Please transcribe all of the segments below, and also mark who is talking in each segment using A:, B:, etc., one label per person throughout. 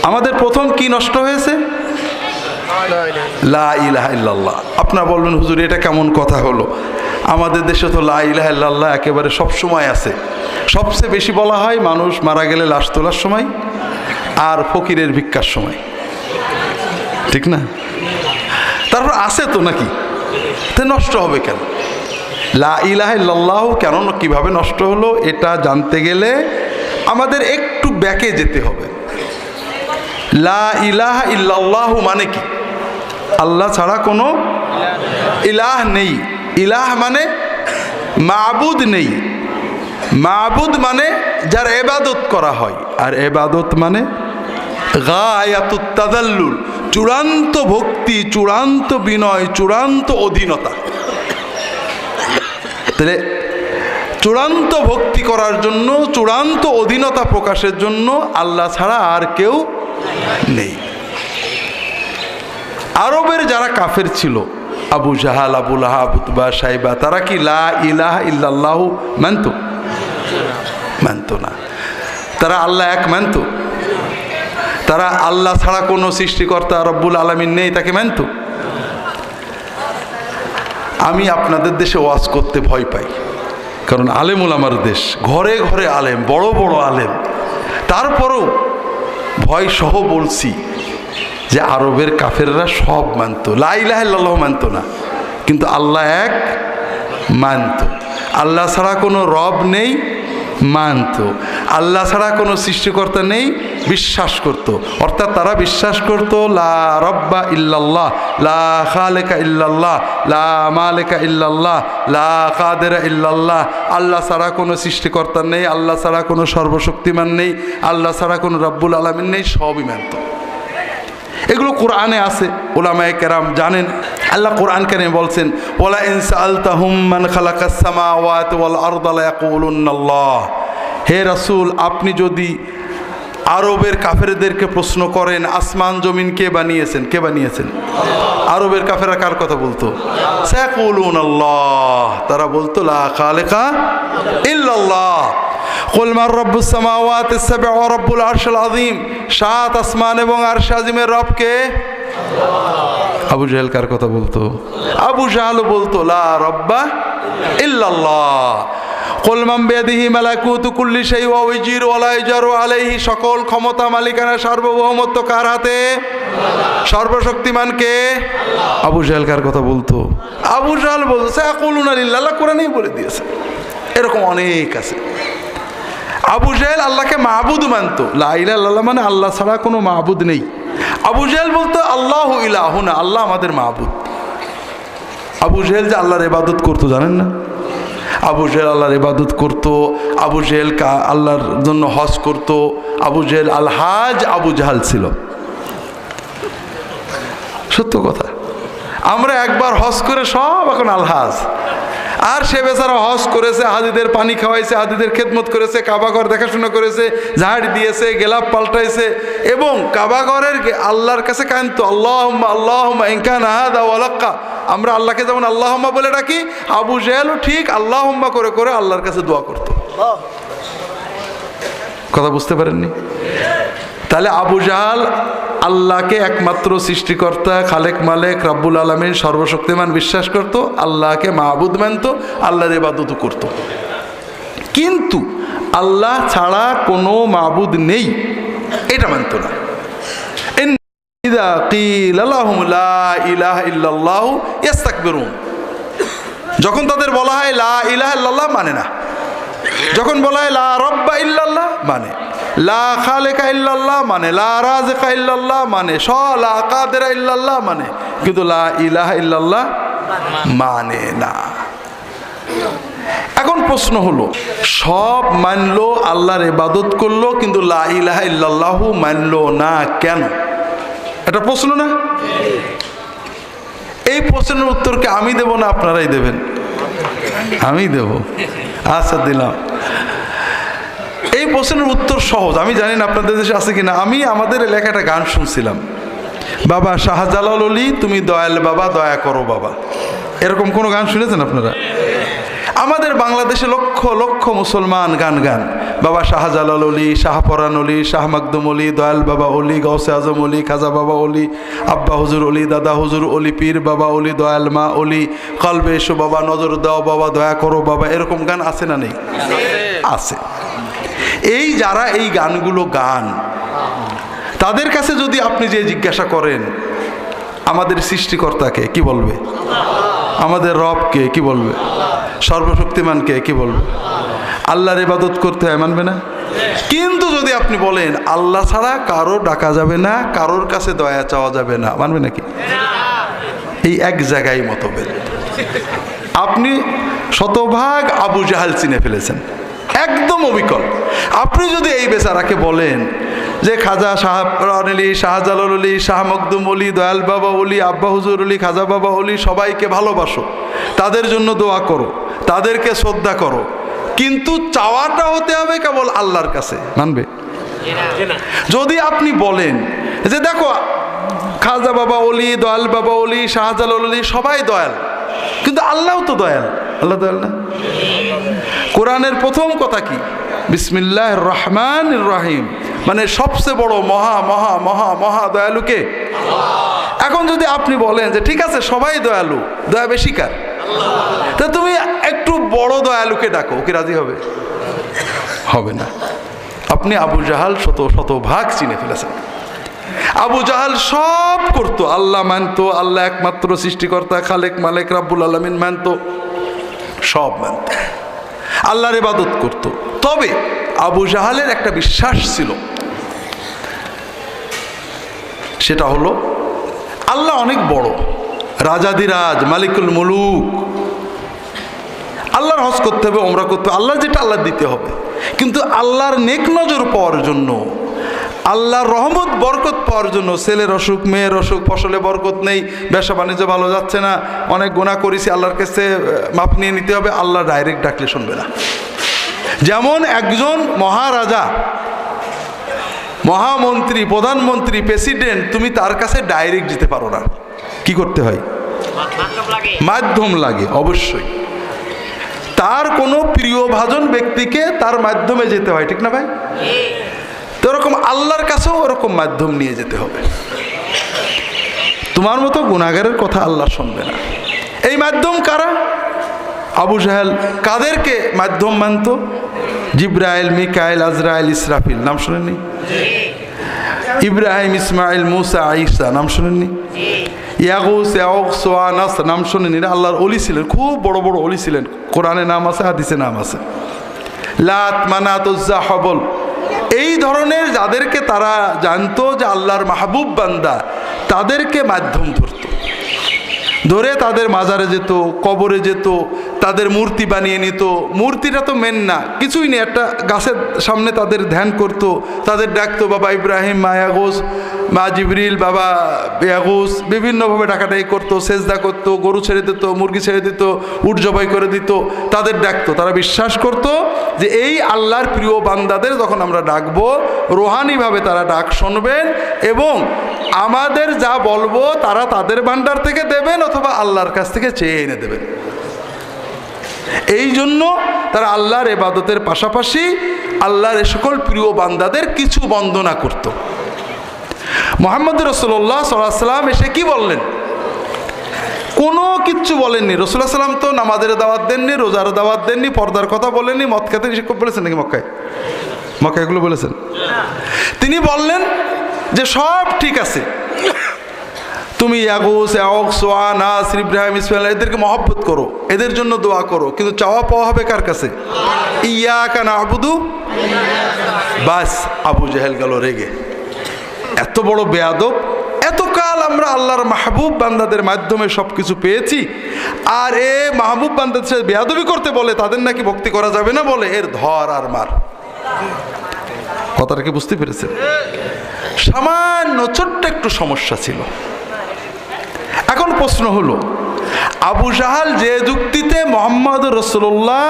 A: আমাদের প্রথম কি নষ্ট হয়েছে? লা ইলাহা ইল্লাল্লাহ। আপনারা বলবেন হুজুর এটা কেমন কথা হলো? আমাদের দেশে তো লা ইলাহা ইল্লাল্লাহ একেবারে সব সময় আছে। সবচেয়ে বেশি বলা হয় মানুষ মারা গেলে লাশ তোলার সময় আর ফকিরের ভিক্ষার সময়, ঠিক না? তারপর আছে তো নাকি, তে নষ্ট হবে কেন? লা ইলাহা ইল্লাল্লাহ কেন কিভাবে নষ্ট হলো এটা জানতে গেলে আমাদের একটু ব্যাকে যেতে হবে। লা ইলাহা ইল্লাল্লাহ মানে কি? আল্লাহ ছাড়া কোনো ইলাহ নেই। ইলাহ মানে মাবুদ নেই। মাবুদ মানে যার ইবাদত করা হয়, আর ইবাদত মানে গায়াতুত তাযাল্লুল, চূড়ান্ত ভক্তি, চূড়ান্ত বিনয়, চূড়ান্ত অধীনতা। তাহলে চূড়ান্ত ভক্তি করার জন্য, চূড়ান্ত অধীনতা প্রকাশের জন্য আল্লাহ ছাড়া আর কেউ নেই। আরবের যারা কাফের ছিল, আবু জাহাল, আবু লাহাব, উতবা, সাইবা, তারা কি লা ইলাহা ইল্লাল্লাহ মানত? মানত না। তারা আল্লাহ এক মানত? তারা আল্লাহ ছাড়া কোনো সৃষ্টিকর্তা রব্বুল আলামিন নেই তাকে মানত? আমি আপনাদের দেশে ওয়াজ করতে ভয় পাই, কারণ আলেম ওলামার দেশ, ঘরে ঘরে আলেম, বড় বড় আলেম। তারপরেও ভয় সহ বলছি যে আরবের কাফেররা সব মানত, লা ইলাহা ইল্লাল্লাহ মানত না, কিন্তু আল্লাহ এক মানত। আল্লাহ ছাড়া কোনো রব নেই মানত। আল্লাহ ছাড়া কোনো সৃষ্টিকর্তা নেই বিশ্বাস করত। অর্থাৎ তারা বিশ্বাস করত লা রব্বা ইল্লাল্লাহ, লা খালেকা ইল্লাল্লাহ, লা মালেকা ইল্লাল্লাহ, লা কাদেরা ইল্লাল্লাহ। আল্লাহ ছাড়া কোনো সৃষ্টিকর্তা নেই, আল্লাহ ছাড়া কোনো সর্বশক্তিমান নেই, আল্লাহ ছাড়া কোনো রব্বুল আলামিন নেই, সবই মানত। এগুলো কোরআনে আছে, উলামায়ে কেরাম জানেন। আল্লাহ কোরআন কারিমে বলছেন, ওয়ালা ইন সাআলতাহুম মান খালাকাস সামাওয়াতি ওয়াল আরদা লা ইয়াকুলুন্নাল্লাহ। হে রাসূল, আপনি যদি আরবের কাফেরদেরকে প্রশ্ন করেন আসমান জমিন কে বানিয়েছেন, কে বানিয়েছেন? আরবের কাফেররা কার কথা বলতো? সায়াকুলুনাল্লাহ। তারা বলতো লা খালিকা ইল্লাল্লাহ। কুল মান রাব্বুস সামাওয়াতি সাব'উ ওয়া রাব্বুল আরশিল আযীম। সাত আসমান এবং আরশ আযীমের রব কে? আবু জাহেল কার কথা বলতো? আবু জাহেল বলতো লা রাব্বা ইল্লাল্লাহ। কুল মান বিয়াদিহি মালাকুতু কুল্লি শাইইন ওয়া ইউজিরু ওয়া লা ইউজারু আলাইহি। সকল ক্ষমতা, মালিকানা, সার্বভৌমত্ব কার হাতে? সর্বশক্তিমান কে? আবু জাহেল কার কথা বলতো? আবু জাহেল বলতো সায়াকুলুনা লিল্লাহ। আল্লাহ কোরআনেই বলে দিয়েছে। এরকম অনেক আছে। আবু জাহেল আল্লাহকে মাবুদ মানত, লা ইলাহা ইল্লাল্লাহ মানে আল্লাহ ছাড়া কোনো মাবুদ নেই। আবু জাহেল বলতো আল্লাহু ইলাহুনা, আল্লাহ আমাদের মাবুদ। আবু জাহেল যে আল্লাহর ইবাদত করতো জানেন না? আবু জাহেল আল্লাহর ইবাদত করতো। আবু জাহেল আল্লাহর জন্য হজ করতো। আবু জাহেল আল হাজ আবু জাহাল ছিল। সত্য কথা। আমরা একবার হজ করে সব এখন আল হাজ। আর সে বেচারা হজ করেছে, হাজিদের পানি খাওয়াইছে, হাজিদের খেদমত করেছে, কাবাঘর দেখাশোনা করেছে, ঝাড় দিয়েছে, গেলাপ পাল্টাইছে, এবং কাবাঘরের আল্লাহর কাছে কান্ত আল্লাহুম্মা আল্লাহুম্মা ইন কানা হাযা ওয়ালাক্কা। আমরা আল্লাহকে যেমন আল্লাহুম্মা বলে ডাকি, আবু জাহেলও ঠিক আল্লাহুম্মা করে করে আল্লাহর কাছে দোয়া করত। কথা বুঝতে পারেননি? তাহলে আবু জাহাল আল্লাহকে একমাত্র সৃষ্টিকর্তা, খালেক, মালেক, রাব্বুল আলামিন, সর্বশক্তিমান বিশ্বাস করত, আল্লাহকে মাবুদ মানত, আল্লাহর ইবাদত করত। কিন্তু আল্লাহ ছাড়া কোনো মাবুদ নেই এটা মানত না। ইযা কিলা লাহুম লা ইলাহা ইল্লাল্লাহু ইস্তাকবিরুন। যখন তাদের বলা হয় লা ইলাহা ইল্লাল্লাহ মানে না, যখন বলা হয় লা রাব্বা ইল্লাল্লাহ মানে, লা খালেকা ইল্লাল্লাহ মানে, লা রাযিকা ইল্লাল্লাহ মানে, লা কাদেরা ইল্লাল্লাহ মানে, কিন্তু লা ইলাহা ইল্লাল্লাহ মানে না। এখন প্রশ্ন হলো, সব মানলো, আল্লাহর ইবাদত করলো, কিন্তু লা ইলাহা ইল্লাল্লাহ মানলো না কেন? এটা প্রশ্ন না? এই প্রশ্নের উত্তরকে আমি দেব না আপনারাই দেবেন? আমি দেব। আচ্ছা দিলাম। এই প্রশ্নের উত্তর সহজ। আমি জানি না আপনাদের দেশে আছে কিনা। আমি আমাদের এলাকায় একটা গান শুনছিলাম, বাবা শাহজালাল অলি তুমি দয়াল বাবা, দয়া করো বাবা। এরকম কোনো গান শুনেছেন আপনারা? আমাদের বাংলাদেশে লক্ষ লক্ষ মুসলমান গান গান, বাবা শাহজালাল অলি, শাহপরান অলি, শাহ মাকদুম অলি, দয়াল বাবা অলি, গৌসে আজম অলি, খাজা বাবা অলি, আব্বা হুজুর অলি, দাদা হুজুর অলি, পীর বাবা অলি, দয়াল মা অলি, কলবে এসো বাবা, নজর দাও বাবা, দয়া করো বাবা, এরকম গান আছে না নেই? আছে। এই যারা এই গানগুলো গান, তাদের কাছে যদি আপনি যে জিজ্ঞাসা করেন আমাদের সৃষ্টিকর্তাকে, কি বলবে? আমাদের রবকে, কি বলবে? সর্বশক্তিমানকে, কি বলবে? আল্লাহর ইবাদত করতে হয়, মানবে না? কিন্তু যদি আপনি বলেন আল্লাহ ছাড়া কারো ডাকা যাবে না, কারোর কাছে দয়া চাওয়া যাবে না, মানবে নাকি? এই এক জায়গায় মতভেদ। আপনি শতভাগ আবু জাহাল চিনে ফেলেছেন, একদম অবিকল। আপনি যদি এই বেচারাকে বলেন যে খাজা শাহপরান অলি, শাহজালাল অলি, শাহ মকদুম অলি, দয়াল বাবা অলি, আব্বা হুজুর অলি, খাজা বাবা অলি, সবাইকে ভালোবাসো, তাদের জন্য দোয়া করো, তাদেরকে শ্রদ্ধা করো, কিন্তু চাওয়াটা হতে হবে কেবল আল্লাহর কাছে, মানবে? যদি আপনি বলেন যে দেখো খাজা বাবা অলি, দয়াল বাবা অলি, শাহজালাল অলি সবাই দয়াল, কিন্তু আল্লাহও তো দয়াল, আল্লাহ দয়াল না? কোরআনের প্রথম কথা কি? বিসমিল্লাহির রহমানির রহিম, মানে সবচেয়ে বড় মহা মহা মহা মহা দয়ালুকে। এখন যদি আপনি বলেন যে ঠিক আছে সবাই দয়ালু, দয়া বেশি কার? তা তুমি একটু বড় দয়ালুকে ডাকো, কি রাজি হবে? হবে না। আপনি আবু জাহাল শতভাগ চিনে ফেলেছেন। আবু জাহাল সব করতো, আল্লাহ মানতো, আল্লাহ একমাত্র সৃষ্টিকর্তা, খালেক মালেক রাব্বুল আলামিন মানতো, সব মানত, আল্লাহর ইবাদত করত। তবে আবু জাহালের একটা বিশ্বাস ছিল, সেটা হলো আল্লাহ অনেক বড়, রাজাদিরাজ, মালিকুল মুলুক, আল্লাহর হজ করতে হবে, ওমরা করতে হবে, আল্লাহর যেটা আল্লাহ দিতে হবে। কিন্তু আল্লাহর নেক নজর পাওয়ার জন্য, আল্লাহর রহমত বরকত পাওয়ার জন্য, ছেলের অসুখ, মেয়ের অসুখ, ফসলে বরকত নেই, ব্যবসা বাণিজ্য ভালো যাচ্ছে না, অনেক গুনাহ করেছি, আল্লাহর কাছে মাপ নিয়ে নিতে হবে, আল্লাহ ডাইরেক্ট ডাকলে শুনবে না। যেমন একজন মহারাজা, মহামন্ত্রী, প্রধানমন্ত্রী, প্রেসিডেন্ট, তুমি তার কাছে ডাইরেক্ট যেতে পারো না, কি করতে হয়? মাধ্যম লাগে অবশ্যই। তার কোনো প্রিয়ভাজন ব্যক্তিকে তার মাধ্যমে যেতে হয়, ঠিক না ভাই? তো ওরকম আল্লাহর কাছেও ওরকম মাধ্যম নিয়ে যেতে হবে। তোমার মতো গুনাহগারের কথা আল্লাহ শুনবে না। এই মাধ্যম কারা? আবু জাহেল কাদেরকে মাধ্যম মানত? জিব্রাইল, মিকাইল, আজরাইল, ইসরাফিল, নাম শুনেননি? ইব্রাহিম, ইসমাইল, মুসা, ঈসা, নাম শুনেননি? ইয়াগুস, ইয়াউক, সোয়া, নাস, নাম শুনেননি? আল্লাহর ওলি ছিলেন, খুব বড় বড় ওলি ছিলেন, কোরআনে নাম আছে, হাদিসে নাম আছে। লাত, মানাত, উজ্জা, হবল, এই ধরনের যাদেরকে তারা জানতো যে আল্লাহর মাহবুব বান্দা, তাদেরকে মাধ্যম ধরত, ধরে তাদের মাজারে যেত, কবরে যেত, তাদের মূর্তি বানিয়ে নিত। মূর্তিটা তো মেন না, কিছুই নেই, একটা গাছের সামনে তাদের ধ্যান করত, তাদের ডাকতো বাবা ইব্রাহিম, মা ইয়াগুস, মা জিবরিল, বাবা ইয়াগুস, বিভিন্নভাবে ডাকাডাকি করতো, সেজদা করতো, গরু ছেড়ে দিত, মুরগি ছেড়ে দিত, উট জবাই করে দিত, তাদের ডাকতো। তারা বিশ্বাস করত যে এই আল্লাহর প্রিয় বান্দাদের যখন আমরা ডাকবো, রোহানিভাবে তারা ডাক শুনবেন এবং আমাদের যা বলবো তারা তাদের ভান্ডার থেকে দেবেন অথবা আল্লাহর কাছ থেকে চেয়ে এনে দেবেন। এই জন্য তারা আল্লাহর ইবাদতের পাশাপাশি আল্লাহর এ সকল প্রিয় বান্দাদের কিছু বন্দনা করত। মুহাম্মদ রাসূলুল্লাহ সাল্লাল্লাহু আলাইহি ওয়াসাল্লাম এসে কি বললেন? কোনো কিচ্ছু বলেননি। রাসূলুল্লাহ সাল্লাল্লাহু আলাইহি ওয়াসাল্লাম তো নামাজের দাওয়াত দেননি, রোজার দাওয়াত দেননি, পর্দার কথা বলেননি, মদ খেতে নিষেধ বলেছেন নাকি? মক্কায় এগুলো বলেছেন? তিনি বললেন যে সব ঠিক আছে, তুমি ইয়াগুস, ইয়াউক, সোয়া, নাস, ইব্রাহিম, ইসমাইল এদেরকে মহব্বত করো, এদের জন্য দোয়া করো, কিন্তু চাওয়া পাওয়া হবে কার কাছে? ইয়াকা না'বুদু। বাস, আবু জাহেল গেল রেগে। এত বড় বেয়াদব, এতকাল আমরা আল্লাহর মাহবুব বান্দাদের মাধ্যমে সব কিছু পেয়েছি, আর এ মাহবুব বান্দাদের সাথে বেয়াদবি করতে বলে, তাদের নাকি ভক্তি করা যাবে না বলে, এর ধর আর মার। কথাটা কি বুঝতে পেরেছেন? সামান্য ছোট্ট একটু সমস্যা ছিল। এখন প্রশ্ন হলো, আবু জাহাল যে যুক্তিতে মুহাম্মদ রাসূলুল্লাহ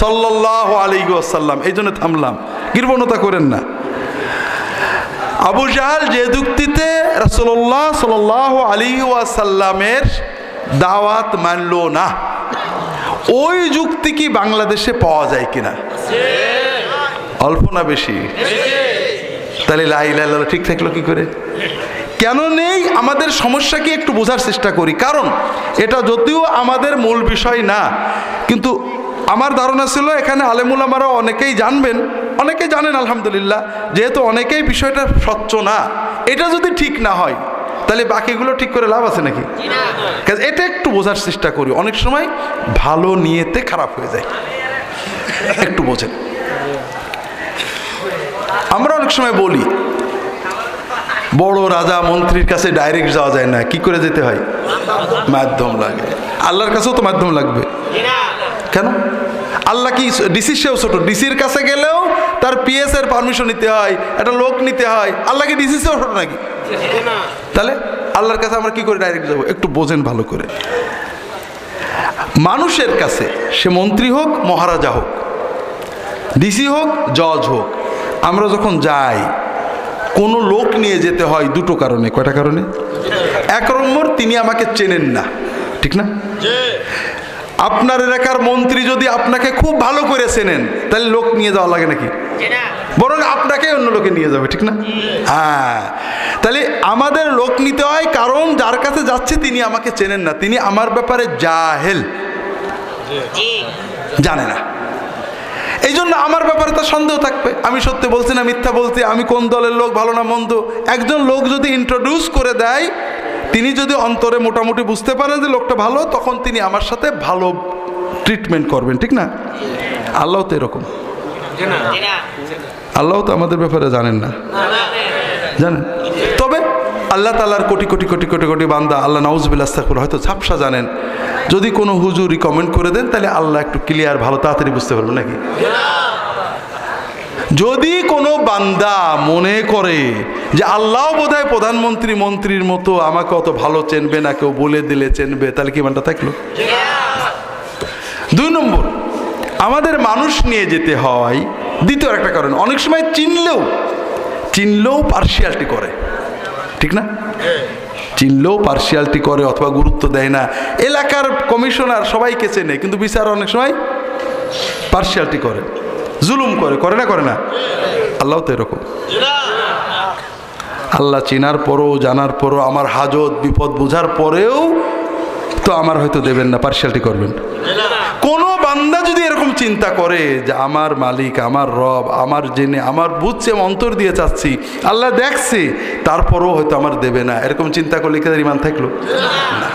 A: সাল্লাল্লাহু আলাইহি ওয়াসাল্লাম, এই জন্য থামলাম, কৃপণতা করেন না। আবু জাহাল যে যুক্তিতে রাসূলুল্লাহ সাল্লাল্লাহু আলাইহি ওয়াসাল্লামের দাওয়াত মানলো না, ওই যুক্তি কি বাংলাদেশে পাওয়া যায় কিনা? অল্প না বেশি? তাহলে লা ইলাহা ইল্লাল্লাহ ঠিক থাকলো কি করে? কেন নেই? আমাদের সমস্যা কি একটু বোঝার চেষ্টা করি। কারণ এটা যদিও আমাদের মূল বিষয় না, কিন্তু আমার ধারণা ছিল এখানে আলেমুলামারা অনেকেই জানবেন, অনেকেই জানেন আলহামদুলিল্লাহ, যেহেতু অনেকেই বিষয়টা স্বচ্ছ না। এটা যদি ঠিক না হয় তাহলে বাকিগুলো ঠিক করে লাভ আছে নাকি? এটা একটু বোঝার চেষ্টা করি। অনেক সময় ভালো নিয়েতে খারাপ হয়ে যায়, একটু বোঝেন। আমরা অনেক সময় বলি বড় রাজা মন্ত্রীর কাছে ডাইরেক্ট যাওয়া যায় না, কি করে যেতে হয়? মাধ্যম লাগে। আল্লাহর কাছেও তো মাধ্যম লাগবে। কেন? আল্লাহ কি ডিসির সেও ছোট? ডিসির কাছে গেলেও তার পিএস এর পারমিশন নিতে হয়, একটা লোক নিতে হয়। আল্লাহ কি ডিসির সেও ছোট নাকি? তাহলে আল্লাহর কাছে আমরা কি করে ডাইরেক্ট যাবো? একটু বোঝেন ভালো করে। মানুষের কাছে, সে মন্ত্রী হোক, মহারাজা হোক, ডিসি হোক, জজ হোক, আমরা যখন যাই কোনো লোক নিয়ে যেতে হয় দুটো কারণে। কয়টা কারণে? এক নম্বর, তিনি আমাকে চেনেন না, ঠিক না? আপনার এলাকার মন্ত্রী যদি আপনাকে খুব ভালো করে চেনেন তাহলে লোক নিয়ে যাওয়া লাগে নাকি? বরং আপনাকে অন্য লোকে নিয়ে যাবে, ঠিক না? হ্যাঁ, তাহলে আমাদের লোক নিতে হয়, কারণ যার কাছে যাচ্ছে তিনি আমাকে চেনেন না, তিনি আমার ব্যাপারে জাহেল, জানে না। এই জন্য আমার ব্যাপারে তার সন্দেহ থাকবে, আমি সত্যি বলছি না মিথ্যা বলছি, আমি কোন দলের লোক, ভালো না মন্দ। একজন লোক যদি ইন্ট্রোডিউস করে দেয়, তিনি যদি অন্তরে মোটামুটি বুঝতে পারেন যে লোকটা ভালো, তখন তিনি আমার সাথে ভালো ট্রিটমেন্ট করবেন, ঠিক না? আল্লাহ তো এরকম। আল্লাহ তো আমাদের ব্যাপারে জানেন না, জানেন? তবে আল্লাহ তাআলার কোটি কোটি কোটি কোটি কোটি বান্দা, আল্লাহ নাউজুবিল্লাহ আস্তাগফিরুল্লাহ, হয়তো ঝাপসা জানেন। যদি কোনো হুজুর রিকমেন্ড করে দেন তাহলে আল্লাহ একটু ক্লিয়ার, ভালো তাড়াতাড়ি বুঝতে পারবেন নাকি? যদি কোনো বান্দা মনে করে যে আল্লাহ বোধহয় প্রধানমন্ত্রী মন্ত্রীর মতো আমাকে অত ভালো চেনবে না, কেউ বলে দিলে চেনবে, তাহলে কি মানটা থাকলো? দুই নম্বর, আমাদের মানুষ নিয়ে যেতে হয় দ্বিতীয় একটা কারণ। অনেক সময় চিনলেও পার্সিয়ালিটি করে, ঠিক না? চিনলেও পার্সিয়ালিটি করে অথবা গুরুত্ব দেয় না। এলাকার কমিশনার সবাইকে চেনে, কিন্তু বিচার অনেক সময় পার্সিয়ালিটি করে, জুলুম করে, করে না? করে না? আল্লাহ তো এরকম। আল্লাহ চেনার পরও, জানার পরও, আমার হাজত বিপদ বোঝার পরেও তো আমার হয়তো দেবেন না, পার্সিয়ালিটি করবেন। কোন বান্দা যদি এরকম চিন্তা করে যে আমার মালিক, আমার রব, আমার জেনে, আমার বুঝছে, অন্তর দিয়ে চাচ্ছি, আল্লাহ দেখছে, তারপরও হয়তো আমার দেবে না, এরকম চিন্তা করলে কি তার ঈমান থাকলো? না।